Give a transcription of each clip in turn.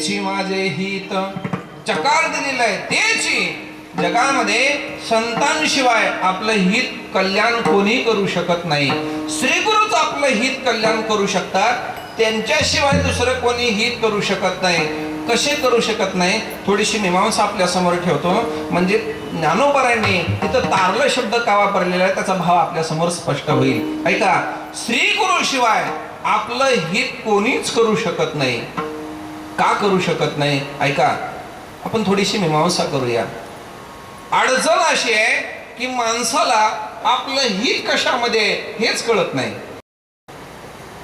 तेची माझे हित चकार दिलेलं आहे तेची. जगामध्ये संतांशिवाय आपलं हित कल्याण कोणी करू शकत नाही. श्री गुरुच आपलं हित कल्याण करू शकतात, त्यांच्याशिवाय दुसरं कोणी हित करू शकत नाही. कसे करू शकत नाही? थोडीशी मीमांसा आपल्या समोर ठेवतो, म्हणजे ज्ञानोबरांनी तिथं तारलं शब्द का वापरलेला आहे त्याचा भाव आपल्या समोर स्पष्ट होईल. ऐका, श्री गुरु शिवाय आपलं हित कोणीच करू शकत नाही. का करू शकत नाही? ऐका, आपण थोडीशी मीमांसा करूया. अडचण अशी आहे की माणसाला आपलं हित कशामध्ये हेच कळत नाही.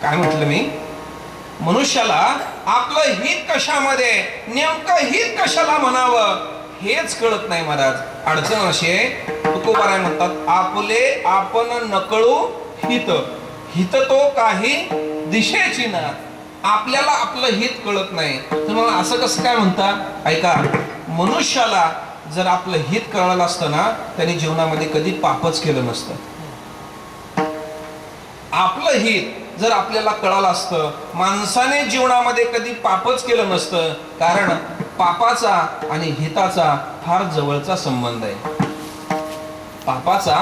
काय म्हटलं मी? मनुष्याला आपलं हित कशामध्ये, नेमकं हित कशाला म्हणावं हेच कळत नाही महाराज. अडचण अशी आहे, तुकोबाराय म्हणतात आपले आपण नकळू हित, हित तो काही दिशेची ना. आपल्याला आपलं हित कळत नाही. तर मग असं कसं काय म्हणता? ऐका, मनुष्याला जर आपलं हित कळलं असतं ना, त्यांनी जीवनामध्ये कधी पापच केलं नसतं. आपलं हित जर आपल्याला कळलं असतं, माणसाने जीवनामध्ये कधी पापच केलं नसतं. कारण पापाचा आणि हिताचा फार जवळचा संबंध आहे. पापाचा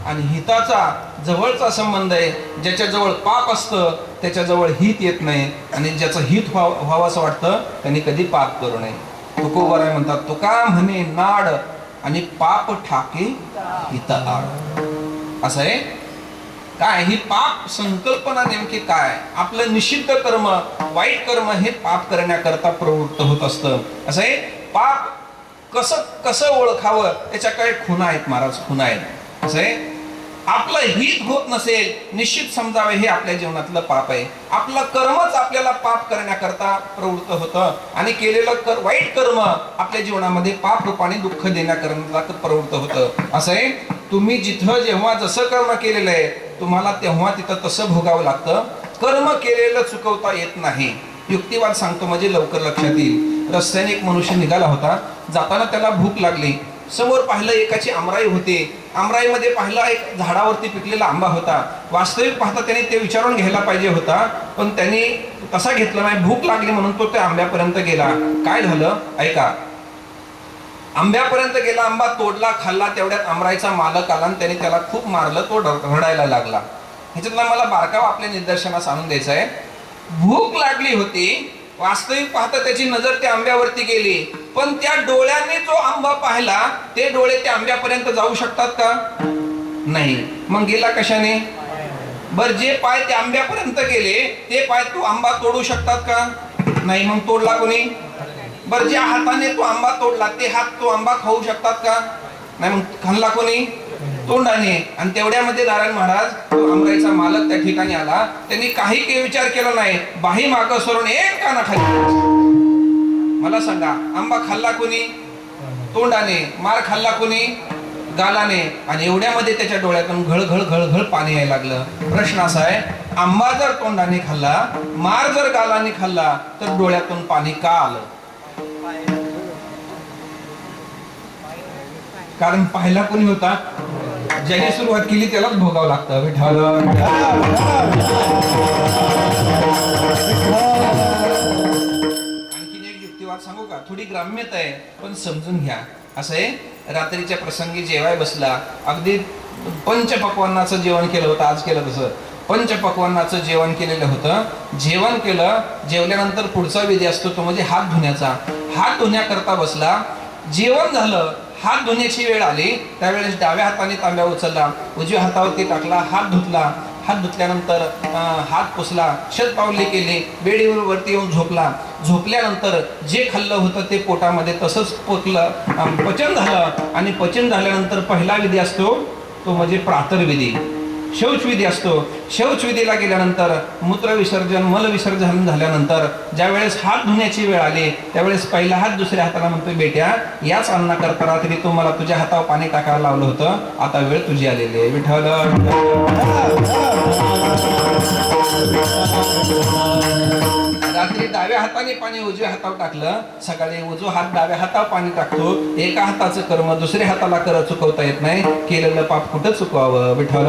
आणि हिताचा जवळचा संबंध आहे. ज्याच्याजवळ पाप असतं त्याच्याजवळ हित येत नाही, आणि ज्याचं हित व्हावं असं वाटतं त्यांनी कधी पाप करू नये. तुकोबाराय म्हणतात, तुका म्हणे नाड आणि पाप ठाके हित आड. असं आहे. काय ही पाप संकल्पना नेमकी काय? आपलं निषिद्ध कर्म, वाईट कर्म हे पाप करण्याकरता प्रवृत्त होत असतं. असं आहे. पाप कसं कसं ओळखावं त्याच्या काही खुणा आहेत महाराज, खुणा आहेत. असं आहे. आपलं हित होत नसेल, निश्चित समजावे हे आपल्या जीवनातलं पाप आहे. आपलं कर्मच आपल्याला पाप करण्याकरता प्रवृत्त होतं, आणि केलेलं वाईट कर्म आपल्या जीवनामध्ये पाप रूपाने दुःख देण्याकरता प्रवृत्त होतं. असं आहे. तुम्ही जिथं जेव्हा जसं कर्म केलेलं आहे तुम्हाला तेव्हा तिथं तसं भोगावं लागतं. कर्म केलेलं चुकवता येत नाही. युक्तिवाद सांगतो म्हणजे लवकर लक्षात येईल. रस्त्याने एक मनुष्य निघाला होता. जाताना त्याला भूक लागली. समोर पाहिलं एकाची आमराई होती. आमराईमध्ये पाहिला एक झाडावरती पिकलेला आंबा होता. वास्तविक पाहता त्याने ते विचारून घ्यायला पाहिजे होता, पण त्यांनी तसा घेतला नाही. भूक लागली म्हणून तो त्या आंब्यापर्यंत गेला. काय झालं? ऐका, आंब्यापर्यंत गेला, आंबा तोडला, खाल्ला. तेवढ्यात आमराईचा मालक आला आणि त्याने त्याला खूप मारलं. तो रडायला लागला. ह्याच्यातला मला बारकावा आपल्या निदर्शनास आणून द्यायचा आहे. भूक लागली होती. वास्तविक पाहता त्याची नजर त्या आंब्यावरती गेली, पण त्या डोळ्याने जो आंबा पाहिला ते डोळे त्या आंब्यापर्यंत जाऊ शकतात का? नाही. मग गेला कशाने? बर, जे पाय त्या आंब्यापर्यंत गेले ते पाय तो आंबा तोडू शकतात का? नाही. मग तोडला कोणी? बर, ज्या हाताने तो आंबा तोडला ते हात तो आंबा खाऊ शकतात का? नाही. मग खाल्ला कोणी? तोंडाने. आणि तेवढ्यामध्ये नारायण महाराज, तो आमराईचा मालक त्या ठिकाणी आला. त्यांनी काही विचार केला नाही. बाही मागं सरून एक काना खाली. मला सांगा, आंबा खाल्ला कोणी? तोंडाने. मार खाल्ला कोणी? गालाने. आणि एवढ्यामध्ये त्याच्या डोळ्यातून घळघळ घळघळ पाणी यायला लागलं. प्रश्न असा आहे, आंबा जर तोंडाने खाल्ला, मार जर गालाने खाल्ला, तर डोळ्यातून पाणी का आलं? कारण पाहिला कोणी होता? ज्याने सुरुवात केली त्यालाच भोगावं लागतं. विठ्ठल. आणखीन एक युक्तिवाद सांगू का? थोडी ग्राम्यता आहे पण समजून घ्या. असं आहे, रात्रीच्या प्रसंगी जेवाय बसला. अगदी पंचपक्वान्नाचं जेवण केलं होतं. आज केलं तसं पंचपक्वान्नाचं जेवण केलेलं होतं. जेवण केलं. जेवल्यानंतर पुढचा विधी असतो तो म्हणजे हात धुण्याचा. हात धुण्याकरता बसला. जेवण झालं. हात धुण्याची वेळ आली. त्यावेळेस डाव्या हाताने तांब्या उचलला, उजव्या हातावरती टाकला, हात धुतला. हात धुतल्यानंतर हात पुसला, शतपावली केली, बेडीवर वरती येऊन झोपला. झोपल्यानंतर जे खाल्लं होतं ते पोटामध्ये तसंच पोचलं, पचन झालं. आणि पचन झाल्यानंतर पहिला विधी असतो तो म्हणजे प्रातर्विधी, शौचविधी असतो. शौचविधीला गेल्यानंतर मूत्र विसर्जन, मल विसर्जन झाल्यानंतर ज्या वेळेस हात धुण्याची वेळ आली त्यावेळेस पहिला हात दुसऱ्या हाताला म्हणतोय, बेट्या याच अन्नाकरता रात्री तू मला तुझ्या हातावर पाणी टाकायला लावलं होतं, आता वेळ तुझी आलेली आहे. विठ्ठल. रात्री डाव्या हाताने पाणी उजव्या हातावर टाकलं. सकाळी उजवा हात डाव्या हातावर पाणी टाकतो. एका हाताचं कर्म दुसऱ्या हाताला करत चुकवता येत नाही. केलेलं पाप कुठं चुकवावं? विठ्ठल.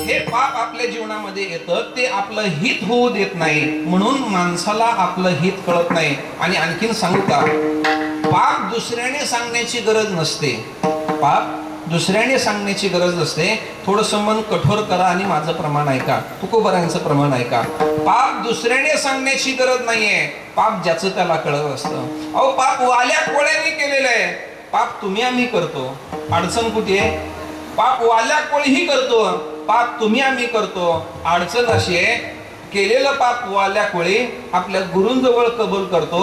हे पाप आपल्या जीवनामध्ये येतं ते आपलं हित होऊ देत नाही, म्हणून माणसाला आपलं हित कळत नाही. आणि आणखीन सांगू का, पाप दुसऱ्याने सांगण्याची गरज नसते. पाप दुसऱ्याने सांगण्याची गरज नसते. थोडंसं मन कठोर करा आणि माझं प्रमाण ऐका, तुकोबारायांचं प्रमाण ऐका. पाप दुसऱ्याने सांगण्याची गरज नाहीये, पाप ज्याचं त्याला कळत असतं. अहो, पाप वाल्या कोळ्याने केलेलं आहे, पाप तुम्ही आम्ही करतो. अडचण कुठे आहे? पाप वाल्या कोळीही करतो, पाप तुम्ही आम्ही करतो. अडचण अशी आहे, केलेलं पाप वाल्या कोळी आपल्या गुरूंजवळ कबूल करतो,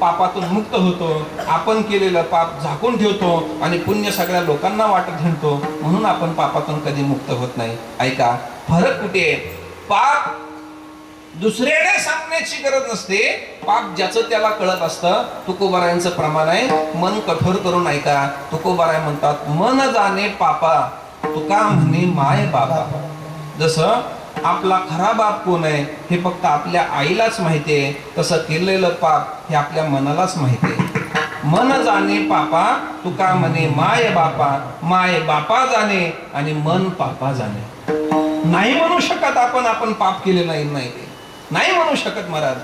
पापातून मुक्त होतो. आपण केलेलं पाप झाकून ठेवतो आणि पुण्य सगळ्या लोकांना वाटत हिंडतो, म्हणून आपण पापातून कधी मुक्त होत नाही. ऐका, फरक कुठे आहे? पाप दुसऱ्याने सांगण्याची गरज नसते, पाप ज्याचं त्याला कळत असतं. तुकोबारायांचं प्रमाण आहे, मन कठोर करून ऐका. तुकोबाराय म्हणतात, मन जाणे पापा तुका म्हणे माय बाबा. जसं आपला खरा बाप कोण आहे हे फक्त आपल्या आईलाच माहिती आहे, तसं केलेलं पाप हे आपल्या मनालाच माहिती आहे. मन जाणे पापा तुका म्हणे माय बापा, माय बापा जाणे आणि मन पापा जाणे. नाही म्हणू शकत आपण पाप केले नाही ते नाही म्हणू शकत महाराज.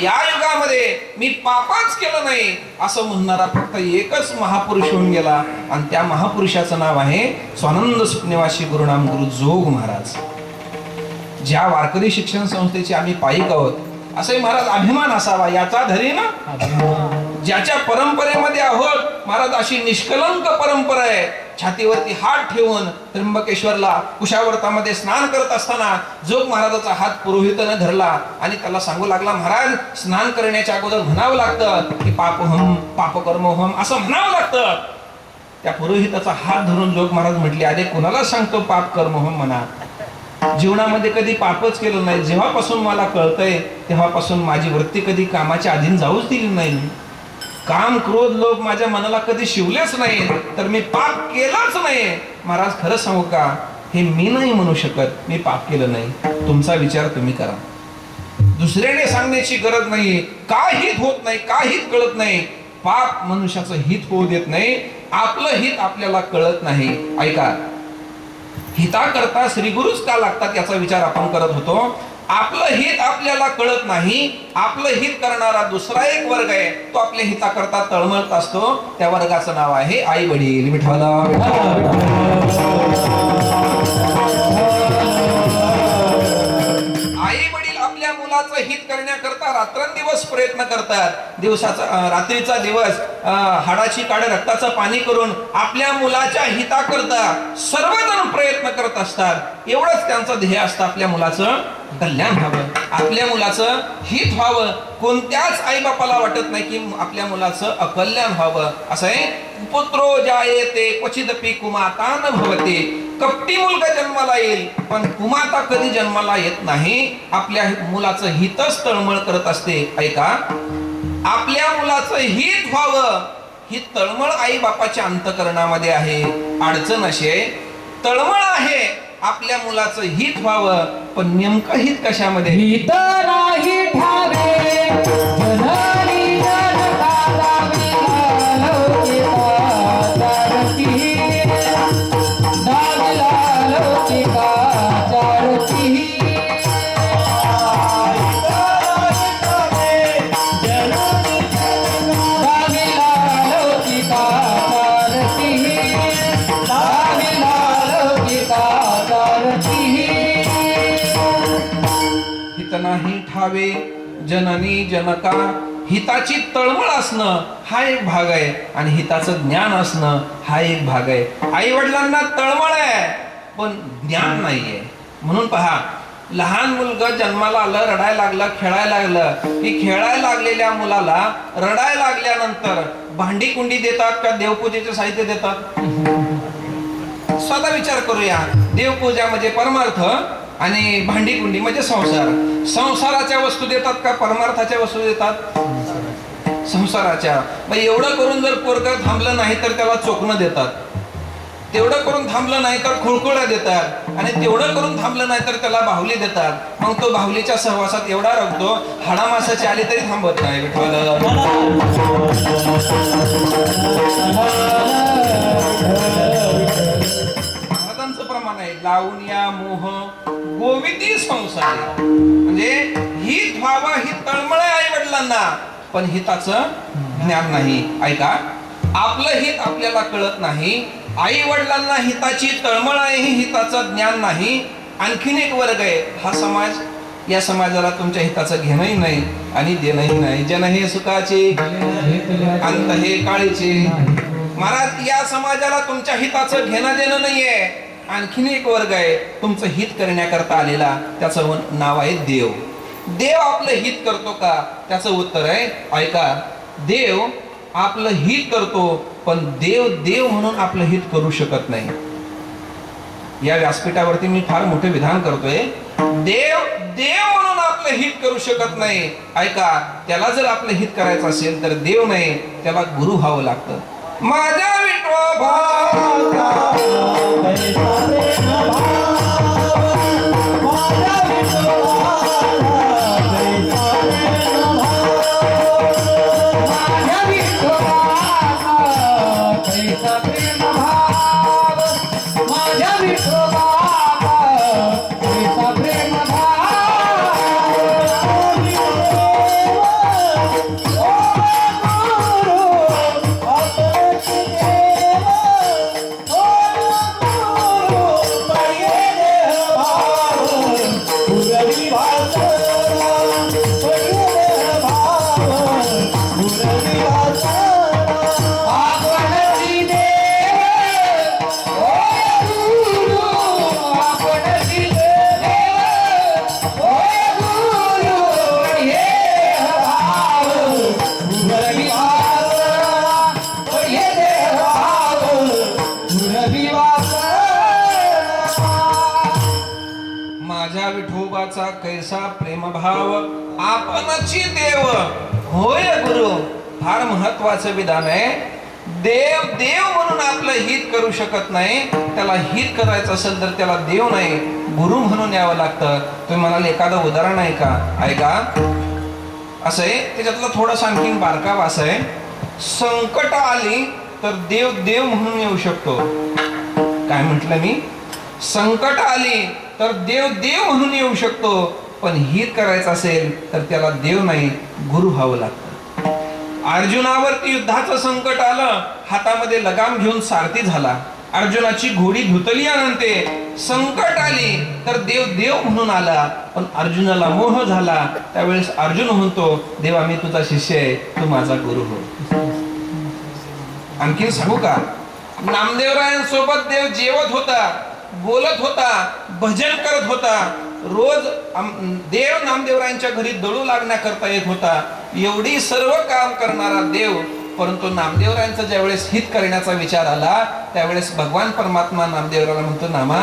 या युगामध्ये मी पापाच केलं नाही असं म्हणणारा फक्त एकच महापुरुष होऊन गेला, आणि त्या महापुरुषाचं नाव आहे स्वानंद निवासी गुरुनाम गुरु जोग महाराज. ज्या वारकरी शिक्षण संस्थेचे आम्ही पायिक आहोत, असे महाराज अभिमान असावा याचा धरी ना. ज्याच्या परंपरेमध्ये आहोत महाराज, अशी निष्कलंक परंपरा आहे. छातीवरती हात ठेवून त्र्यंबकेश्वरला कुशावर्तामध्ये स्नान करत असताना जोग महाराजाचा हात पुरोहिताने धरला आणि त्याला सांगू लागला, महाराज स्नान करण्याच्या अगोदर म्हणावं लागतं की पापहम पापकर्मोहम असं म्हणावं लागतं. त्या पुरोहिताचा हात धरून जोग महाराज म्हटले, अरे कोणाला सांगतो पाप कर्मोहम म्हणा, जीवनामध्ये कधी पापच केलं नाही. जेव्हापासून मला कळतंय तेव्हापासून माझी वृत्ती कधी कामाच्या अधीन जाऊच दिली नाही. काम क्रोध लोभ माझ्या मनाला कधी शिवलेच नाही, तर मी पाप केलंच नाही. महाराज खरं सांगू का, हे मी नाही म्हणू शकत, मी पाप केलं नाही. तुमचा विचार तुम्ही करा. दुसऱ्याने सांगण्याची गरज नाही. का हित होत नाही, का हित कळत नाही. पाप मनुष्याचं हित होऊ देत नाही, आपलं हित आपल्याला कळत नाही. ऐका, हिताकरता श्री गुरुच का लागतात याचा विचार आपण करत होतो. आपलं हित आपल्याला कळत नाही, आपलं हित करणारा दुसरा एक वर्ग आहे, तो आपल्या हिताकरता तळमळत असतो. त्या वर्गाचं नाव आहे आई वडील. विठ्ठला आई वडील आपल्या मुलाचं हित करण्याकरता रात्रंदिवस प्रयत्न करतात. दिवसाचा रात्रीचा दिवस हाडाची काढे रक्ताचं पाणी करून आपल्या मुलाच्या हिताकरता सर्वजण प्रयत्न करत असतात. एवढंच त्यांचं ध्येय असतं, आपल्या मुलाचं कल्याण व्हावं, आपल्या मुलाचं हित व्हावं. कोणत्याच आई बापाला वाटत नाही की आपल्या मुलाचं अकल्याण व्हावं. असं आहे, पुत्रो जायते क्वचिदपि कुमाता न भवते. कपटी मुलगा जन्माला येईल पण कुमाता कधी जन्माला येत नाही. आपल्या मुलाचं हितच तळमळ करत असते. ऐका, आपल्या मुलाचं हित व्हावं ही तळमळ आई बापाच्या अंतःकरणामध्ये आहे. अडचण अशी आहे, तळमळ आहे आपल्या मुलाचं हित व्हावं, पण नेमकं हित कशामध्ये? हित नाही ठावे जननी जनकाला विलालोकिता चारती दाविलालोकिता चारती. हित नाही ठावे जननी जनका. हिताची तळमळ असणं हा एक भाग आहे आणि हिताचं ज्ञान असणं हा एक भाग आहे. आई वडिलांना तळमळ आहे पण ज्ञान नाहीये. म्हणून पहा, लहान मुलगा जन्माला आलं, रडायला लागलं, खेळायला लागलं की खेळायला लागलेल्या मुलाला रडायला लागल्यानंतर भांडी कुंडी देतात का देवपूजेचे साहित्य देतात? साधा विचार करूया. देवपूजा म्हणजे परमार्थ आणि भांडी कुंडी म्हणजे संसार. संसाराच्या वस्तू देतात का परमार्थाच्या वस्तू देतात? संसाराच्या. मग एवढं करून जर पोरगं थांबलं नाही तर त्याला चोकणं देतात, तेवढं करून थांबलं नाही तर खुळखुळा देतात, आणि तेवढं करून थांबलं नाही तर त्याला बाहुली देतात. मग तो बाहुलीच्या सहवासात एवढा रगतो, हाडामासाची आली तरी थांबत नाही. महाराजांचं प्रमाण आहे, लावून या मोह होविती संसारी. म्हणजे हित व्हावं ही तळमळ आहे आई वडिलांना, पण हिताचं ज्ञान नाही. ऐका, आपलं हित आपल्याला कळत नाही, आई वडिलांना हिताची तळमळ आहे, ही हिताचं ज्ञान नाही. आणखीन एक वर्ग आहे हा समाज. या समाजाला तुमच्या हिताचं घेणंही नाही आणि देणंही नाही. जन हे सुखाचे अंत हे काळीचे. महाराज, या समाजाला तुमच्या हिताचं घेणं देणं नाहीये. आणखीन एक वर्ग आहे तुमचं हित करण्याकरता आलेला, त्याचं नाव आहे देव. देव आपलं हित करतो का? त्याचं उत्तर आहे, ऐका, देव आपलं हित करतो, पण देव देव म्हणून आपलं हित करू शकत नाही. या व्यासपीठावरती मी फार मोठे विधान करतोय. देव देव म्हणून आपलं हित करू शकत नाही. ऐका, त्याला जर आपलं हित करायचं असेल तर देव नाही, त्याला गुरु व्हावं लागतं. माझ्या माझ्या विठोबाचा कैसा प्रेमभाव आपणची देव होय गुरु. फार महत्वाचं विधान आहे. देव देव म्हणून आपलं हित करू शकत नाही. त्याला हित करायचं असेल तर त्याला देव नाही, गुरु म्हणून यावं लागतं. तुम्ही म्हणाल एखादं उदाहरण आहे का? ऐका, असं आहे, त्याच्यातलं थोडंसं आणखीन बारकावा असं आहे. संकट आली तर देव देव म्हणून येऊ शकतो. काय म्हटलं मी? संकट आली तर देव देव म्हणून येऊ शकतो, पण हित करायचं असेल तर त्याला देव नाही, गुरु व्हावं लागतं. अर्जुनावरती युद्धाचं संकट आलं, हातामध्ये लगाम घेऊन सारथी झाला. अर्जुनाची घोडी धुतली अनंते. संकट आली तर देव देव म्हणून आला, पण अर्जुनाला मोह झाला. त्यावेळेस अर्जुन म्हणतो, देवा मी तुझा शिष्य आहे, तू माझा गुरु हो. आणखीन सांगू का? नामदेवरायांसोबत देव जेवत होता, बोलत होता, भजन करत होता. रोज देव नामदेवरायांच्या घरी दळू लागण्याकरता येत होता. एवढी सर्व काम करणारा देव, परंतु नामदेवरायांचा ज्यावेळेस हित करण्याचा विचार आला, त्यावेळेस भगवान परमात्मा नामदेवराला म्हणतो, नामा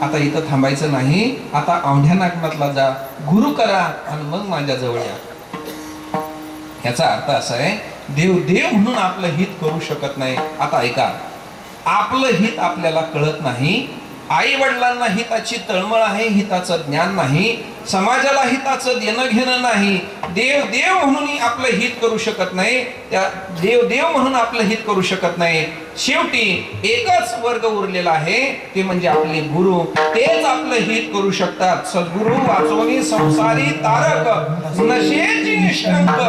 आता इथं थांबायचं नाही, आता औंढ्या नागनाथला जा, गुरु करा आणि मग माझ्या जवळ या. याचा अर्थ असा आहे, देव देव म्हणून आपलं हित करू शकत नाही. आता ऐका, आपलं हित आपल्याला कळत नाही. आई वडिलांना हिताची तळमळ आहे, हिताचं ज्ञान नाही. समाजाला हिताचं देणं घेणं नाही. देव देव म्हणून आपलं हित करू शकत नाही. त्या देव देव म्हणून आपलं हित करू शकत नाही. शेवटी एकच वर्ग उरलेला आहे, ते म्हणजे आपले गुरु. तेच आपलं हित करू शकतात. सद्गुरु वाचोनी संसारी तारक, नशेची निष्कंक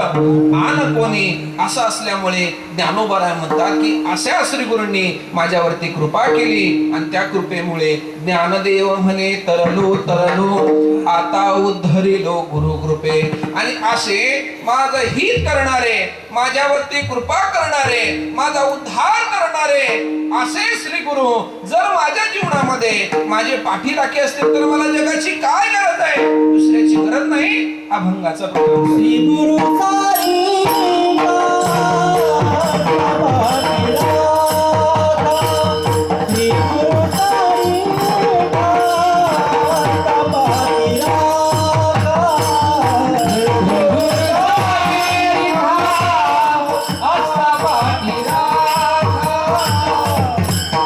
आन कोणी. असं असल्यामुळे ज्ञानोबा म्हणतात की अशा श्री गुरूंनी माझ्यावरती कृपा केली आणि त्या कृपेमुळे ज्ञानदेव म्हणे तरलो तरलो आता उद्धरिलो गुरु कृपे. आणि असे माझं हित करणारे, माझ्यावरती कृपा करणारे, माझा उद्धार करणारे असे श्री गुरु जर माझ्या जीवनामध्ये माझे पाठीराखे असतील तर मला जगाची काय गरज आहे? दुसऱ्याची गरज नाही. अभंगाचा प्रकार श्री गुरु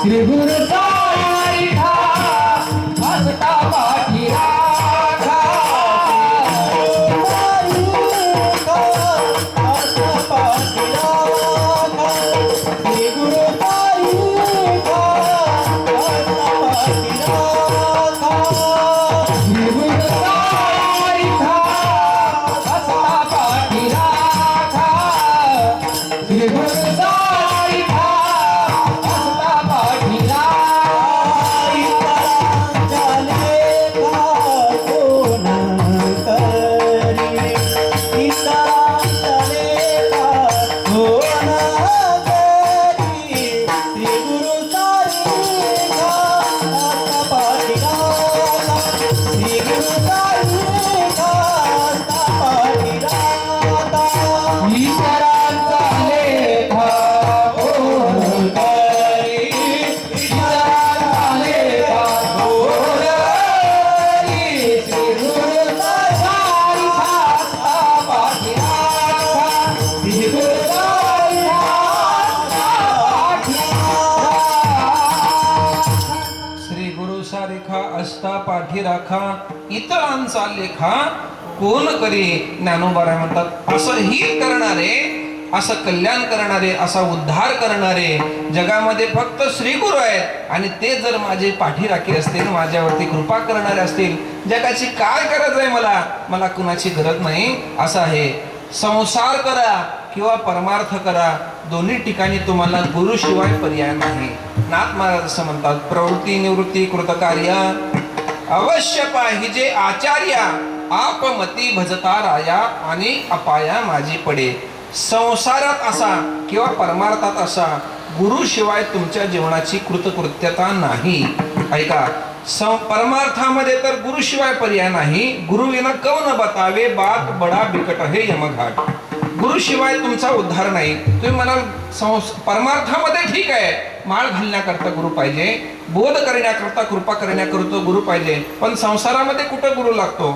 श्री गुरु साई हसता पाठी राखा. ईश्वराचा लेखा कोण करी, ईश्वराचा लेखा कोण करी. श्री गुरु साईनाथ पाठी राखा, श्री गुरु साईनाथ पाठी राखा. श्री गुरु सारिखा असता पाठी राखा, इतरांचा लेखा कोण करी. ज्ञानोबाराय म्हणतात असं हित करणारे, असं कल्याण करणारे, असा उद्धार करणारे जगामध्ये फक्त श्री गुरु आहेत. आणि ते जर माझे पाठीराखी असतील, माझ्यावरती कृपा करणारे असतील, जगाची काय गरज आहे मला कुणाची गरज नाही. असं आहे. संसार करा किंवा परमार्थ करा, दोन्ही ठिकाणी तुम्हाला गुरुशिवाय पर्याय नाही. नाथ महाराज असं म्हणतात, प्रवृत्ती निवृत्ती कृतकार्य अवश्य पाहिजे आचार्या, आपमती भजता राया आणि अपाया माझी पडे. संसारात असा किंवा परमार्थात असा गुरुशिवाय तुमच्या जीवनाची कृतकृत्यता नाही. ऐका, परमार्थामध्ये तर गुरुशिवाय पर्याय नाही. गुरुविना कव न बतावे, बात बडा बिकट हे यमघाट. गुरुशिवाय तुमचा उद्धार नाही. तुम्ही म्हणाल परमार्थामध्ये ठीक आहे, माळ घालण्याकरता गुरु पाहिजे, बोध करण्याकरता कृपा करण्याकरता गुरु पाहिजे, पण संसारामध्ये कुठं गुरु लागतो.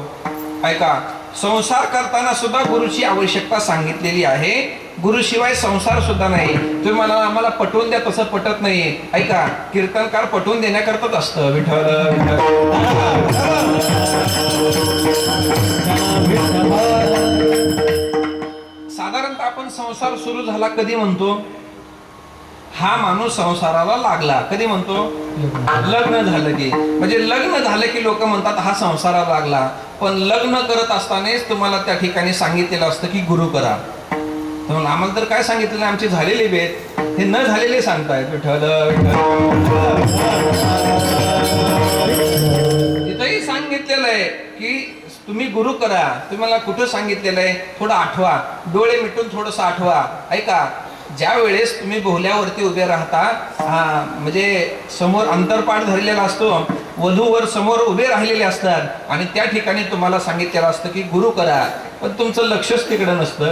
ऐका, संसार करताना सुद्धा गुरुची आवश्यकता सांगितलेली आहे. गुरुशिवाय संसार सुद्धा नाही. तुम्ही मला आम्हाला पटवून द्या, तसं पटत नाही. ऐका, कीर्तनकार पटवून देण्याकरताच असतं. विठ्ठल साधारणतः आपण संसार सुरू झाला कधी म्हणतो, हा माणूस संसाराला लागला कधी म्हणतो, लग्न झालं की. म्हणजे लग्न झालं की लोक म्हणतात हा संसाराला लागला. पण लग्न करत असतानाच तुम्हाला त्या ठिकाणी सांगितलेलं असतं की गुरु करा. म्हणून आम्हाला तर काय सांगितलेलं, आमचे झालेले भेद हे न झालेले सांगतायत. विठ्ठल तिथंही सांगितलेलं आहे की तुम्ही गुरु करा. तुम्हाला कुठं सांगितलेलं आहे, थोडं आठवा, डोळे मिटून थोडंसं आठवा. ऐका, ज्या वेळेस तुम्ही बोहल्यावरती उभे राहता, म्हणजे समोर अंतरपाठ धरलेला असतो, वधूवर समोर उभे राहिलेले असतात आणि त्या ठिकाणी तुम्हाला सांगितलेलं असतं की गुरु करा, पण तुमचं लक्षच तिकडं नसतं.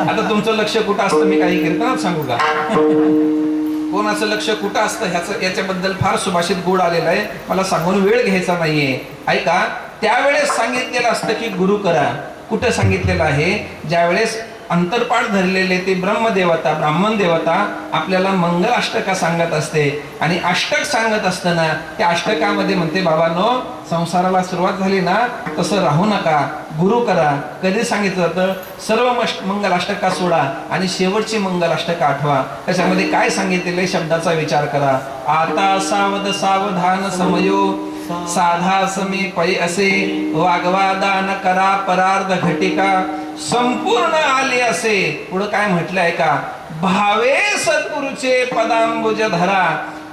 आता तुमचं लक्ष कुठं असतं मी काही कीर्तनात सांगू का? कोणाचं लक्ष कुठं असतं याच्याबद्दल फार सुभाषित गोड आलेला आहे, मला सांगून वेळ घ्यायचा नाहीये. ऐका, त्यावेळेस सांगितलेलं असतं की गुरु करा. कुठं सांगितलेलं आहे, ज्यावेळेस अंतरपाठ धरलेले ते ब्रह्मदेवता ब्राह्मण देवता आपल्याला मंगल अष्टका सांगत असते. आणि अष्टक सांगत असताना त्या अष्टकामध्ये म्हणते, बाबांनो, संसाराला सुरुवात झाली ना तसं राहू नका, गुरु करा. कधी सांगितलं जातं, सर्व मंगल अष्टका सोडा आणि शेवटची मंगल अष्टका आठवा. त्याच्यामध्ये काय सांगितलेले शब्दाचा विचार करा. आता सावध सावधान समयो साधा समी पै असे, वाग्वादान करा परार्ध घटिका, संपूर्ण आले असे. पुढं काय म्हटलंय का, भावे सद्गुरुचे पदांबुज धरा,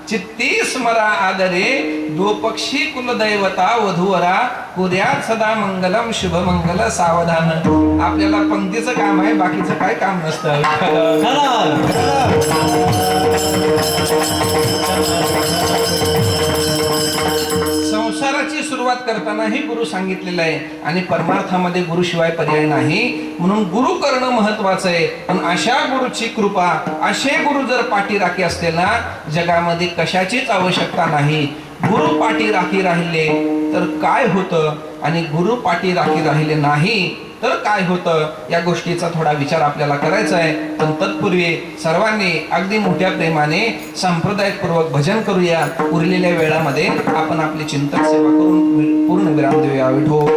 चित्ती स्मरा आदरे, दोपक्षी कुलदैवता वधूवरा, कुर्यात सदा मंगलम शुभ मंगल सावधान. आपल्याला पंक्तीचं काम आहे, बाकीचं काय काम नसतं. संसाराची सुरुवात करताना ही गुरु सांगितलेलं आहे आणि परमार्थामध्ये गुरुशिवाय पर्याय नाही. म्हणून गुरु करणं महत्वाचं आहे. पण अशा गुरुची कृपा, असे गुरु जर पाठीराखी असतील ना, जगामध्ये कशाचीच आवश्यकता नाही. गुरु पाठीराखी राहिले तर काय होतं आणि गुरु पाठीराखी राहिले नाही तर काय होतं, या गोष्टीचा थोडा विचार आपल्याला करायचा आहे. पण तत्पूर्वी सर्वांनी अगदी मोठ्या प्रेमाने सांप्रदायिकपूर्वक भजन करूया. उरलेल्या वेळामध्ये आपण आपली चिंतन सेवा करून पूर्ण विराम देऊया. विठोबा